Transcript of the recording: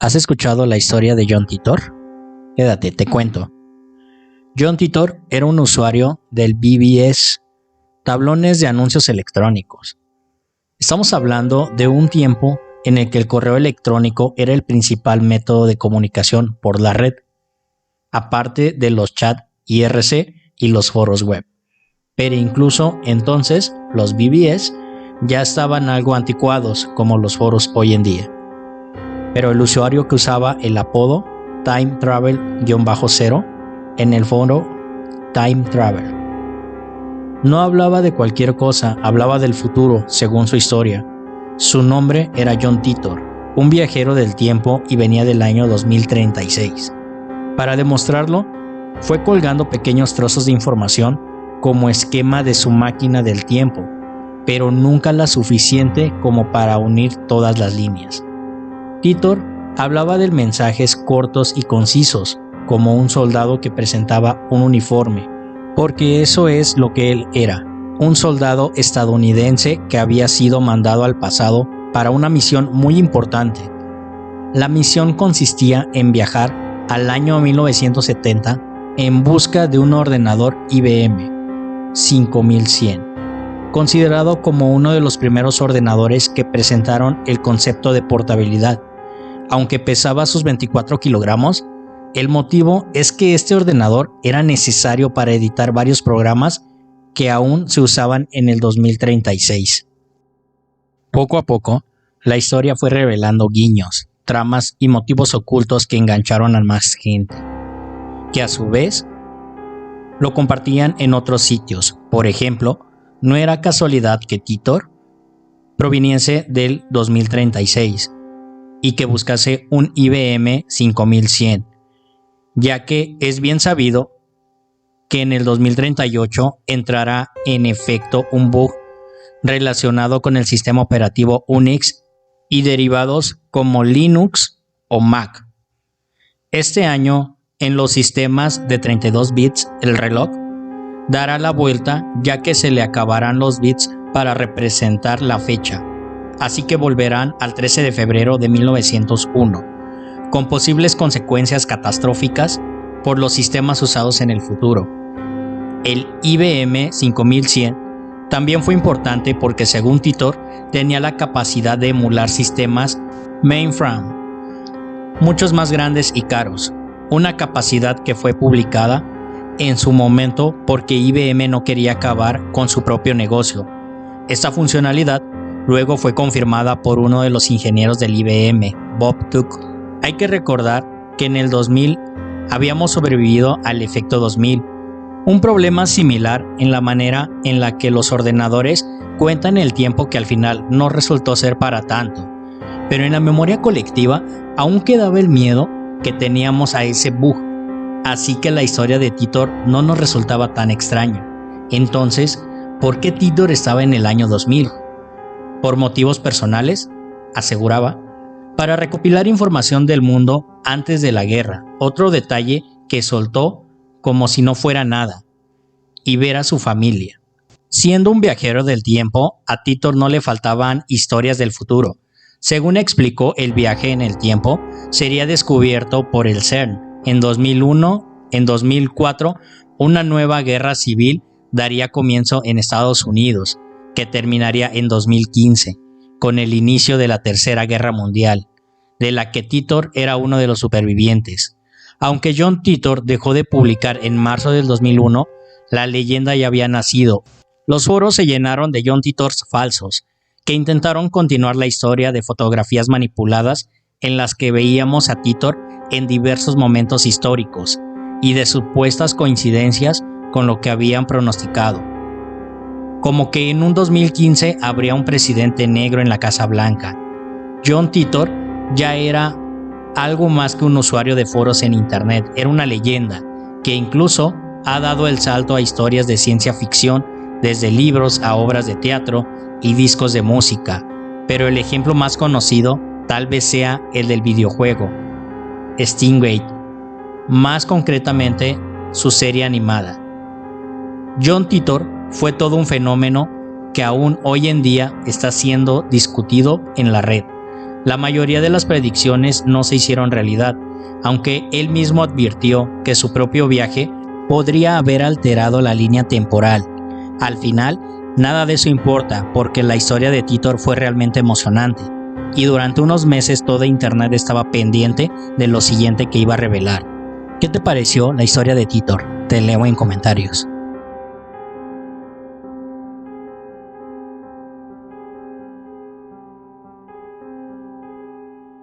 ¿Has escuchado la historia de John Titor? Quédate, te cuento. John Titor era un usuario del BBS, tablones de anuncios electrónicos. Estamos hablando de un tiempo en el que el correo electrónico era el principal método de comunicación por la red, aparte de los chats IRC y los foros web. Pero incluso entonces los BBS ya estaban algo anticuados como los foros hoy en día. Pero el usuario que usaba el apodo Time Travel-0 en el foro Time Travel no hablaba de cualquier cosa, hablaba del futuro según su historia. Su nombre era John Titor, un viajero del tiempo y venía del año 2036. Para demostrarlo, fue colgando pequeños trozos de información como esquema de su máquina del tiempo, pero nunca la suficiente como para unir todas las líneas. Titor hablaba de mensajes cortos y concisos, como un soldado que presentaba un uniforme, porque eso es lo que él era, un soldado estadounidense que había sido mandado al pasado para una misión muy importante. La misión consistía en viajar al año 1970 en busca de un ordenador IBM 5100, considerado como uno de los primeros ordenadores que presentaron el concepto de portabilidad. Aunque pesaba sus 24 kilogramos, el motivo es que este ordenador era necesario para editar varios programas que aún se usaban en el 2036. Poco a poco, la historia fue revelando guiños, tramas y motivos ocultos que engancharon a más gente, que a su vez lo compartían en otros sitios. Por ejemplo, no era casualidad que Titor proviniese del 2036 y que buscase un IBM 5100, ya que es bien sabido que en el 2038 entrará en efecto un bug relacionado con el sistema operativo Unix y derivados como Linux o Mac. Este año, en los sistemas de 32 bits, el reloj dará la vuelta, ya que se le acabarán los bits para representar la fecha. Así que volverán al 13 de febrero de 1901, con posibles consecuencias catastróficas por los sistemas usados en el futuro. El IBM 5100 también fue importante porque, según Titor, tenía la capacidad de emular sistemas mainframe, muchos más grandes y caros, una capacidad que fue publicada en su momento porque IBM no quería acabar con su propio negocio. Esta funcionalidad luego fue confirmada por uno de los ingenieros del IBM, Bob Tuck. Hay que recordar que en el 2000 habíamos sobrevivido al efecto 2000, un problema similar en la manera en la que los ordenadores cuentan el tiempo que al final no resultó ser para tanto. Pero en la memoria colectiva aún quedaba el miedo que teníamos a ese bug, así que la historia de Titor no nos resultaba tan extraña. Entonces, ¿por qué Titor estaba en el año 2000? Por motivos personales, aseguraba, para recopilar información del mundo antes de la guerra, otro detalle que soltó como si no fuera nada, y ver a su familia. Siendo un viajero del tiempo, a Titor no le faltaban historias del futuro. Según explicó, el viaje en el tiempo sería descubierto por el CERN. En 2001, en 2004, una nueva guerra civil daría comienzo en Estados Unidos, que terminaría en 2015, con el inicio de la Tercera Guerra Mundial, de la que Titor era uno de los supervivientes. Aunque John Titor dejó de publicar en marzo del 2001, la leyenda ya había nacido. Los foros se llenaron de John Titors falsos, que intentaron continuar la historia de fotografías manipuladas en las que veíamos a Titor en diversos momentos históricos y de supuestas coincidencias con lo que habían pronosticado. Como que en un 2015 habría un presidente negro en la Casa Blanca. John Titor ya era algo más que un usuario de foros en internet, era una leyenda que incluso ha dado el salto a historias de ciencia ficción, desde libros a obras de teatro y discos de música, pero el ejemplo más conocido tal vez sea el del videojuego Steingate, más concretamente su serie animada. John Titor fue todo un fenómeno que aún hoy en día está siendo discutido en la red. La mayoría de las predicciones no se hicieron realidad, aunque él mismo advirtió que su propio viaje podría haber alterado la línea temporal. Al final, nada de eso importa porque la historia de Titor fue realmente emocionante, y durante unos meses toda internet estaba pendiente de lo siguiente que iba a revelar. ¿Qué te pareció la historia de Titor? Te leo en comentarios.